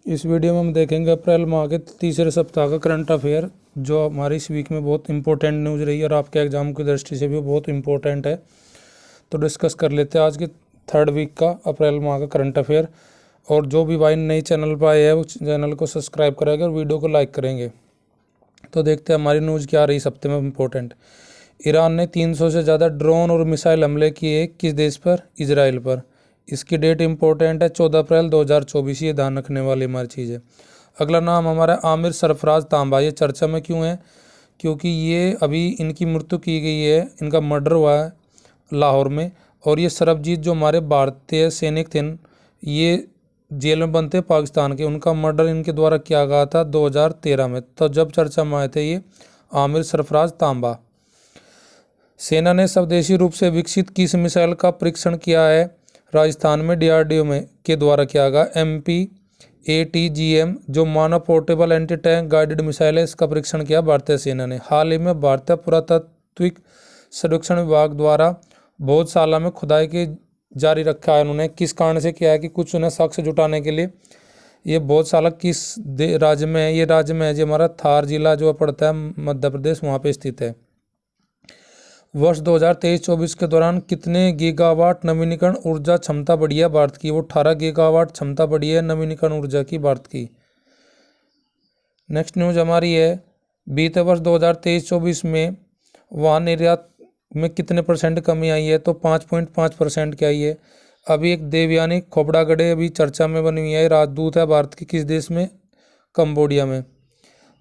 इस वीडियो में हम देखेंगे अप्रैल माह के तीसरे सप्ताह का करंट अफेयर, जो हमारी इस वीक में बहुत इंपॉर्टेंट न्यूज़ रही है और आपके एग्जाम की दृष्टि से भी बहुत इंपॉर्टेंट है। तो डिस्कस कर लेते हैं आज की थर्ड वीक का अप्रैल माह का करंट अफेयर। और जो भी भाई नई चैनल पर आए हैं उस चैनल को सब्सक्राइब करेंगे और वीडियो को लाइक करेंगे। तो देखते हैं हमारी न्यूज़ क्या रही इस हफ्ते में इंपॉर्टेंट। ईरान ने 300 से ज़्यादा ड्रोन और मिसाइल हमले किए, किस देश पर? इजराइल पर। इसकी डेट इंपॉर्टेंट है 14 अप्रैल 2024, ये ध्यान रखने वाली हमारी चीज़ है। अगला नाम हमारा आमिर सरफराज तांबा। ये चर्चा में क्यों है? क्योंकि ये अभी इनकी मृत्यु की गई है, इनका मर्डर हुआ है लाहौर में। और ये सरबजीत जो हमारे भारतीय सैनिक थे, ये जेल में बनते पाकिस्तान के, उनका मर्डर इनके द्वारा किया गया था 2013 में। तो जब चर्चा में आए थे ये आमिर सरफराज तांबा। सेना ने स्वदेशी रूप से विकसित किस मिसाइल का परीक्षण किया है? राजस्थान में डीआरडीओ में के द्वारा किया गया MPATGM जो मानव portable anti tank guided missile है, इसका परीक्षण किया भारतीय सेना ने। हाल ही में भारतीय पुरातात्विक सर्वेक्षण विभाग द्वारा भोजशाला में खुदाई के जारी रखा है। उन्होंने किस कारण से किया है कि कुछ उन्हें साक्ष्य जुटाने के लिए। ये भोजशाला किस राज्य में है? ये राज्य में है जो हमारा थार जिला जो पड़ता है मध्य प्रदेश, वहाँ पे स्थित है। वर्ष 2023-24 के दौरान कितने गीगावाट नवीनीकरण ऊर्जा क्षमता बढ़ी है भारत की? वो 18 गीगावाट क्षमता बढ़ी है नवीनीकरण ऊर्जा की भारत की। नेक्स्ट न्यूज हमारी है, बीते वर्ष 2023-24 में वाहन निर्यात में कितने परसेंट कमी आई है? तो 5.5% की आई है। अभी एक देवयानी खोपड़ागढ़े अभी चर्चा में बनी हुई है, राजदूत है भारत की किस देश में? कंबोडिया में।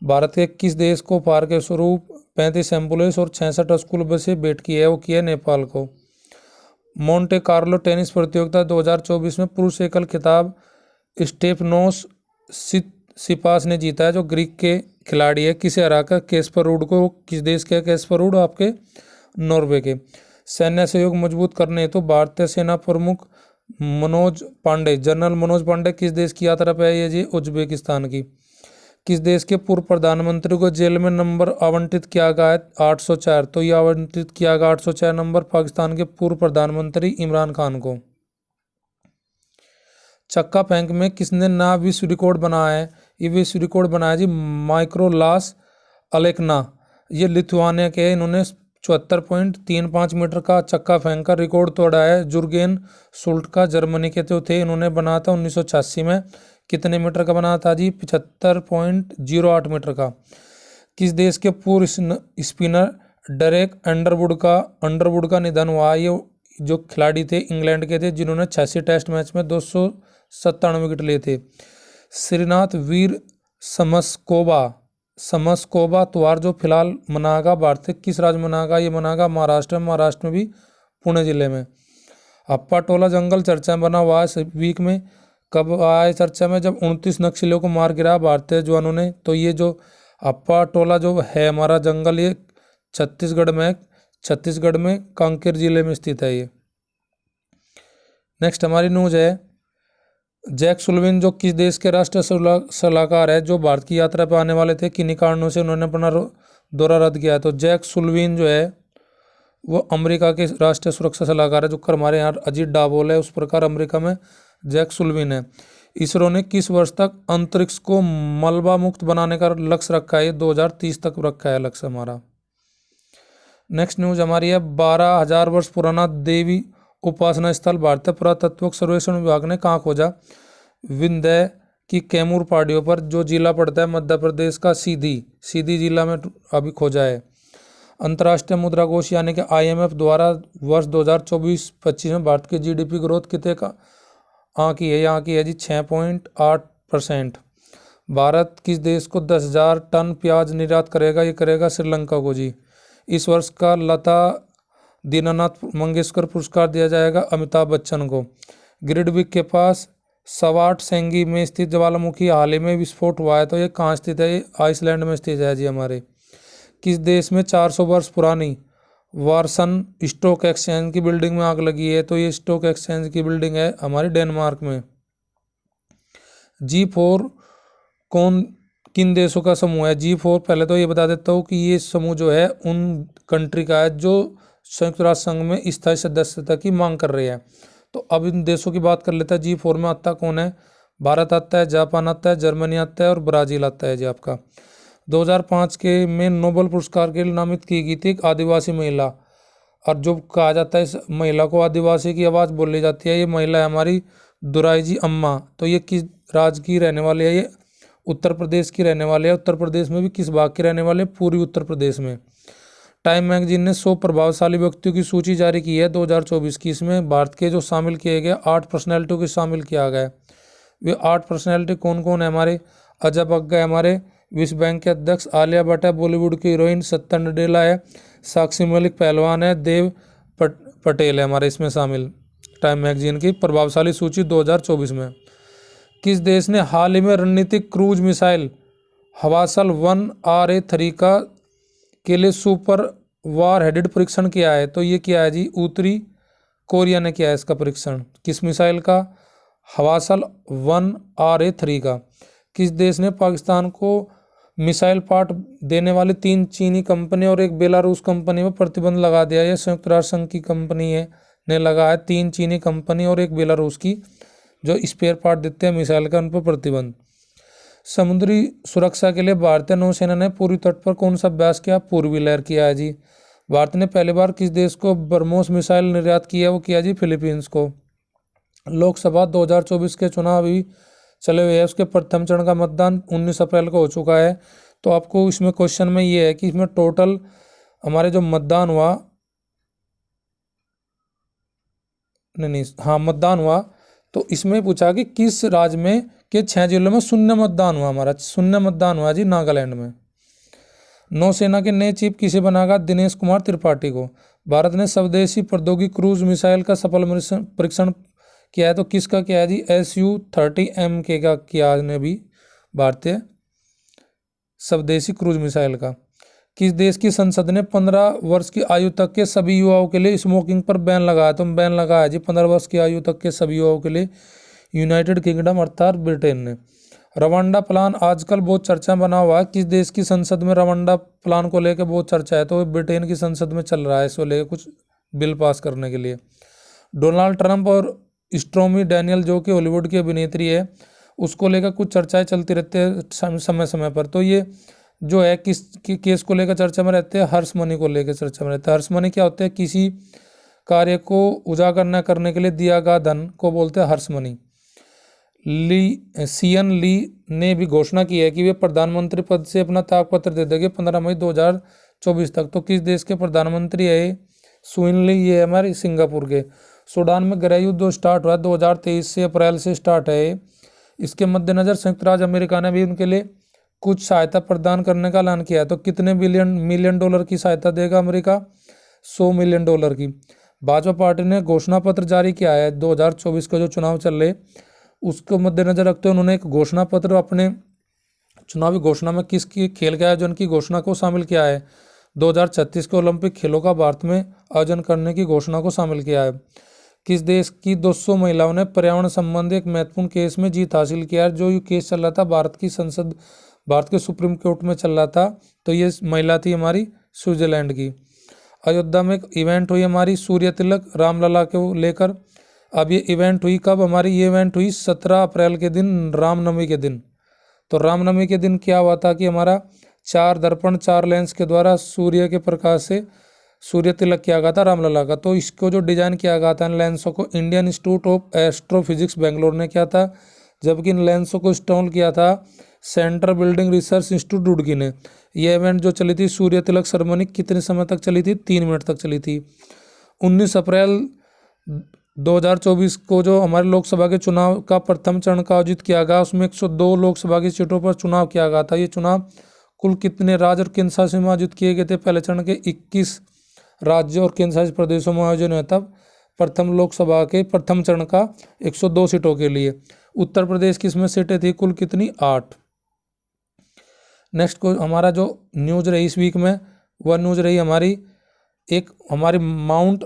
भारत के किस देश को उपहार के स्वरूप 35 एम्बुलेंस और 66 स्कूल बसें भेंट की है? वो की है नेपाल को। मोंटे कार्लो टेनिस प्रतियोगिता 2024 में पुरुष एकल खिताब स्टेफनोस सिपास ने जीता है, जो ग्रीक के खिलाड़ी है। किसे हराकर? कैस्पर रूड को। किस देश के? कैस्पर रूड आपके नॉर्वे के। सैन्य सहयोग मजबूत करने हेतु तो भारतीय सेना प्रमुख मनोज पांडे, जनरल मनोज पांडे किस देश की यात्रा पर है? ये जी उज्बेकिस्तान की। किस देश के पूर्व प्रधानमंत्री को जेल में नंबर आवंटित किया गया है? 804। तो यह आवंटित किया गया 804 नंबर पाकिस्तान के पूर्व प्रधानमंत्री इमरान खान को। चक्का फेंक में किसने नया विश्व रिकॉर्ड बनाया है? ये विश्व रिकॉर्ड बनाया जी माइक्रोलास अलेकना, ये लिथुआनिया के। इन्होंने 74.35 मीटर का चक्का फेंक का रिकॉर्ड तोड़ा है। जुर्गेन सुल्ट का जर्मनी के तो थे, इन्होंने बनाया था 1986 में। कितने मीटर का बना था जी? 75.08 मीटर का। किस देश के पूर्व स्पिनर डेरेक अंडरवुड का निधन हुआ? ये जो खिलाड़ी थे इंग्लैंड के थे, जिन्होंने 86 टेस्ट मैच में 297 विकेट लिए थे। श्रीनाथ वीर समस्कोबा त्योहार जो फिलहाल मनाएगा भारत किस राज्य मनाएगा? ये मनाएगा महाराष्ट्र में। महाराष्ट्र में भी पुणे जिले में। हप्पा टोला जंगल चर्चा में बना हुआ है इस वीक में। कब आए चर्चा में? जब 29 नक्सलियों को मार गिराया भारतीय जवानों ने। तो ये जो हप्पा टोला जो है हमारा जंगल, ये छत्तीसगढ़ में कांकेर जिले में स्थित है ये। नेक्स्ट हमारी न्यूज है, जैक सुल्विन जो किस देश के राष्ट्रीय सलाहकार है, जो भारत की यात्रा पर आने वाले थे, किन्हीं कारणों से उन्होंने अपना दौरा रद्द किया। तो जैक सुल्विन जो है वो अमेरिका के राष्ट्रीय सुरक्षा सलाहकार है, जो कर हमारे यहाँ अजीत डाभोल है, उस प्रकार अमेरिका में जैक सुल्विन है। इसरो ने किस वर्ष तक अंतरिक्ष को मलबा मुक्त बनाने का लक्ष्य रखा है? 2030 तक रखा है लक्ष्य हमारा। नेक्स्ट न्यूज हमारी है, 12,000 वर्ष पुराना देवी उपासना स्थल भारतीय पुरातत्व सर्वेक्षण विभाग ने कहाँ खोजा? विंध्य की कैमूर पहाड़ियों पर, जो जिला पड़ता है मध्य प्रदेश का सीधी जिला में अभी खोजा है। अंतर्राष्ट्रीय मुद्रा कोष यानी कि IMF द्वारा वर्ष 2024-25 में भारत की GDP ग्रोथ कितने का की है? यहाँ की है जी 6.8%। भारत किस देश को 10,000 टन प्याज निर्यात करेगा? ये करेगा श्रीलंका को जी। इस वर्ष का लता दीनानाथ मंगेशकर पुरस्कार दिया जाएगा अमिताभ बच्चन को। ग्रिडविक के पास सवाट सेंगी में स्थित ज्वालामुखी हाल ही में विस्फोट हुआ है, तो ये कहाँ स्थित है? ये आइसलैंड में स्थित है जी हमारे। किस देश में 400 वर्ष पुरानी वार्सन स्टॉक एक्सचेंज की बिल्डिंग में आग लगी है? तो ये स्टॉक एक्सचेंज की बिल्डिंग है हमारी डेनमार्क में। G4 किन देशों का समूह है? G4 पहले तो ये बता देता हूँ कि ये समूह जो है उन कंट्री का है जो संयुक्त राष्ट्र संघ में स्थायी सदस्यता की मांग कर रही है। तो अब इन देशों की बात कर लेते हैं। G4 में आता कौन है? भारत आता है, जापान आता है, जर्मनी आता है और ब्राज़ील आता है जी आपका। 2005 के में नोबेल पुरस्कार के लिए नामित की गई थी एक आदिवासी महिला, और जो कहा जाता है इस महिला को आदिवासी की आवाज़ बोली जाती है, ये महिला है हमारी दुराईजी अम्मा। तो ये किस राज्य की रहने वाली है? ये उत्तर प्रदेश की रहने वाली है। उत्तर प्रदेश में भी किस भाग के रहने वाले? पूर्वी उत्तर प्रदेश में। टाइम मैगजीन ने 100 प्रभावशाली व्यक्तियों की सूची जारी की है 2024 की। इसमें भारत के जो शामिल किए गए 8 पर्सनैलिटी को शामिल किया गया है। वे 8 पर्सनैलिटी कौन कौन है हमारे? अजय बग्गा है हमारे विश्व बैंक के अध्यक्ष, आलिया भट्ट है बॉलीवुड की हीरोइन, सत्तर नडेला है, साक्षी मलिक पहलवान है, देव पटेल है हमारे इसमें शामिल। टाइम मैगजीन की प्रभावशाली सूची 2024 में। किस देश ने हाल ही में रणनीतिक क्रूज मिसाइल हवासल 1RA-3 का के लिए सुपर वार हेडेड परीक्षण किया है? तो ये किया है जी उत्तरी कोरिया ने किया है इसका परीक्षण। किस मिसाइल का? हवासल 1RA-3 का। किस देश ने पाकिस्तान को मिसाइल पार्ट देने वाली 3 चीनी कंपनी और एक बेलारूस कंपनी में प्रतिबंध लगा दिया? यह संयुक्त राष्ट्र संघ की कंपनी है ने लगा है, 3 चीनी कंपनी और एक बेलारूस की जो स्पेयर पार्ट देते हैं मिसाइल का, उन पर प्रतिबंध। समुद्री सुरक्षा के लिए भारतीय नौसेना ने पूर्वी तट पर कौन सा अभ्यास किया? पूर्वी लहर किया है जी। भारत ने पहली बार किस देश को ब्रह्मोस मिसाइल निर्यात किया? वो किया जी फिलीपींस को। लोकसभा 2024 के चुनाव अभी चले हुए हैं, उसके प्रथम चरण का मतदान 19 अप्रैल को हो चुका है। तो आपको इसमें क्वेश्चन में ये है कि इसमें टोटल हमारे जो मतदान हुआ, नहीं हाँ मतदान हुआ, तो इसमें पूछा कि किस राज्य में के 6 जिलों में शून्य मतदान हुआ? हमारा शून्य मतदान हुआ जी नागालैंड में। नौसेना के नए चीफ किसे बनागा? दिनेश कुमार त्रिपाठी को। भारत ने स्वदेशी प्रौद्योगिकी क्रूज मिसाइल का सफल परीक्षण किया है, तो किसका किया है जी? SU-30MK का किया ने भी भारतीय स्वदेशी क्रूज मिसाइल का। किस देश की संसद ने 15 वर्ष की आयु तक के सभी युवाओं के लिए स्मोकिंग पर बैन लगाया? तो बैन लगाया जी 15 वर्ष की आयु तक के सभी युवाओं के लिए यूनाइटेड किंगडम अर्थात ब्रिटेन ने। रवांडा प्लान आजकल बहुत चर्चा बना हुआ है। किस देश की संसद में रवांडा प्लान को लेकर बहुत चर्चा है? तो ब्रिटेन की संसद में चल रहा है इसको लेकर कुछ बिल पास करने के लिए। डोनाल्ड ट्रंप और स्टॉर्मी डैनियल जो कि हॉलीवुड की अभिनेत्री है, उसको लेकर कुछ चर्चाएं चलती रहती है समय समय पर। तो ये जो है किस केस को लेकर चर्चा में रहते हैं? हर्ष मनी को लेकर चर्चा में रहता है। हर्ष मनी क्या होते हैं? किसी कार्य को उजागर न करने के लिए दिया गया धन को बोलते हैं हर्ष मनी। सीएन ली ने भी घोषणा की है कि वे प्रधानमंत्री पद से अपना त्यागपत्र दे देंगे 15 मई 2024 तक। तो किस देश के प्रधानमंत्री है? सुइन ली, ये हमारे सिंगापुर के। सूडान में गृह युद्ध जो स्टार्ट हुआ 2023 से अप्रैल से स्टार्ट है, इसके मद्देनजर संयुक्त राज्य अमेरिका ने भी उनके लिए कुछ सहायता प्रदान करने का ऐलान किया है। तो कितने मिलियन डॉलर की सहायता देगा अमेरिका? 100 मिलियन डॉलर की। भाजपा पार्टी ने घोषणा पत्र जारी किया है 2024 का जो चुनाव चल रहे उसको मद्देनजर रखते हुए उन्होंने एक घोषणा पत्र अपने चुनावी घोषणा में किसकी खेल के आयोजन की घोषणा को शामिल किया है? 2036 के ओलंपिक खेलों का भारत में आयोजन करने की घोषणा को शामिल किया है। किस देश की 200 महिलाओं ने पर्यावरण संबंधी एक महत्वपूर्ण केस में जीत हासिल किया है? जो ये केस चल रहा था भारत के सुप्रीम कोर्ट में चल रहा था। तो ये महिला थी हमारी स्विट्जरलैंड की। अयोध्या में एक इवेंट हुई हमारी सूर्य तिलक रामलला को लेकर। अब ये इवेंट हुई कब हमारी? ये इवेंट हुई 17 अप्रैल के दिन, रामनवमी के दिन। तो रामनवमी के दिन क्या हुआ था कि हमारा 4 दर्पण 4 लेंस के द्वारा सूर्य के प्रकाश से सूर्य तिलक किया गया था रामलला का। तो इसको जो डिजाइन किया गया था इन लेंसों को Indian institute of astrophysics Bangalore ने किया था, जबकि इन लेंसों को इंस्टॉल किया था central building research institute Roorkee ने। यह इवेंट जो चली थी सूर्य तिलक सेरेमनी कितने समय तक चली थी? 3 मिनट तक चली थी। 19 अप्रैल 2024 को जो हमारे लोकसभा के चुनाव का प्रथम चरण का आयोजित किया गया, उसमें 102 लोकसभा की सीटों पर चुनाव किया गया था। ये चुनाव कुल कितने राज्य और केंद्र शासित में आयोजित किए गए थे? पहले चरण के 21 राज्यों और केंद्र शासित प्रदेशों में आयोजन हुआ था प्रथम लोकसभा के प्रथम चरण का 102 सीटों के लिए। उत्तर प्रदेश की इसमें सीटें थी कुल कितनी? 8। नेक्स्ट को हमारा जो न्यूज रही इस वीक में वह न्यूज रही हमारी माउंट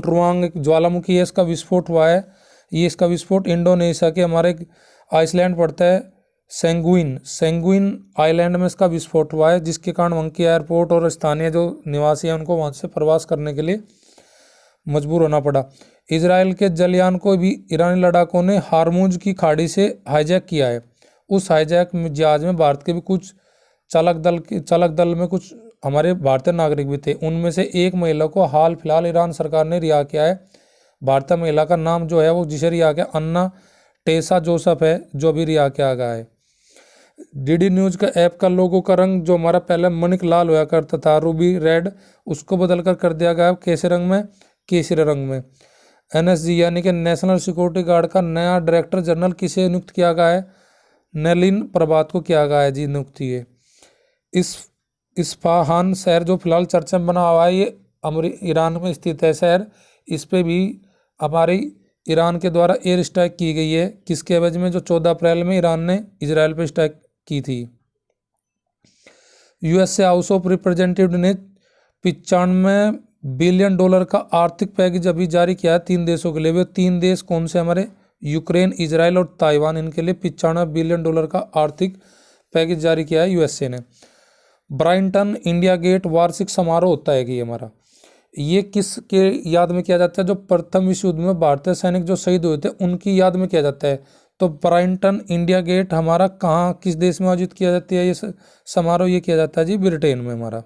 रुआंग एक ज्वालामुखी है, इसका विस्फोट हुआ है। ये इसका विस्फोट इंडोनेशिया के हमारे एक आइसलैंड पड़ता है सेंगुइन आइलैंड में इसका विस्फोट हुआ है, जिसके कारण वहाँ की एयरपोर्ट और स्थानीय जो निवासी हैं उनको वहाँ से प्रवास करने के लिए मजबूर होना पड़ा। इजराइल के जलयान को भी ईरानी लड़ाकों ने हार्मुज की खाड़ी से हाईजैक किया है। उस हाईजैक जहाज में भारत के भी कुछ चालक दल में कुछ हमारे भारतीय नागरिक भी थे। उनमें से एक महिला को हाल फिलहाल ईरान सरकार ने रिहा किया है। भारतीय महिला का नाम जो है वो जिसे रिहा किया अन्ना टेसा जोसेफ है, जो भी रिहा किया गया है। डीडी न्यूज का ऐप का लोगो का रंग जो हमारा पहले मणिक लाल हुआ करता था, रूबी रेड, उसको बदलकर कर दिया गया कैसे रंग में, केसरी रंग में। एनएसजी यानी कि नेशनल सिक्योरिटी गार्ड का नया डायरेक्टर जनरल किसे नियुक्त किया गया है? नलिन प्रभात को किया गया है जी नियुक्ति है। इस इस्फहान शहर जो फिलहाल चर्चा में बना हुआ है, ये ईरान में स्थित है शहर। इस पे भी हमारी ईरान के द्वारा एयर स्ट्राइक की गई है, किसके एवज में? जो 14 अप्रैल में ईरान ने इजराइल पर स्ट्राइक की थी। यूएसए हाउस ऑफ रिप्रेजेंटेटिव ने $95 बिलियन का आर्थिक पैकेज अभी जारी किया है 3 देशों के लिए। वे 3 देश कौन से? हमारे यूक्रेन, इजराइल और ताइवान। इनके लिए $95 बिलियन का आर्थिक पैकेज जारी किया है यूएसए ने। ब्राइटन इंडिया गेट वार्षिक समारोह होता है कि हमारा, ये किस के याद में किया जाता है? जो प्रथम विश्व युद्ध में भारतीय सैनिक जो शहीद हुए थे उनकी याद में किया जाता है। तो ब्राइटन इंडिया गेट हमारा कहाँ, किस देश में आयोजित किया जाता है ये समारोह? ये किया जाता है जी ब्रिटेन में हमारा।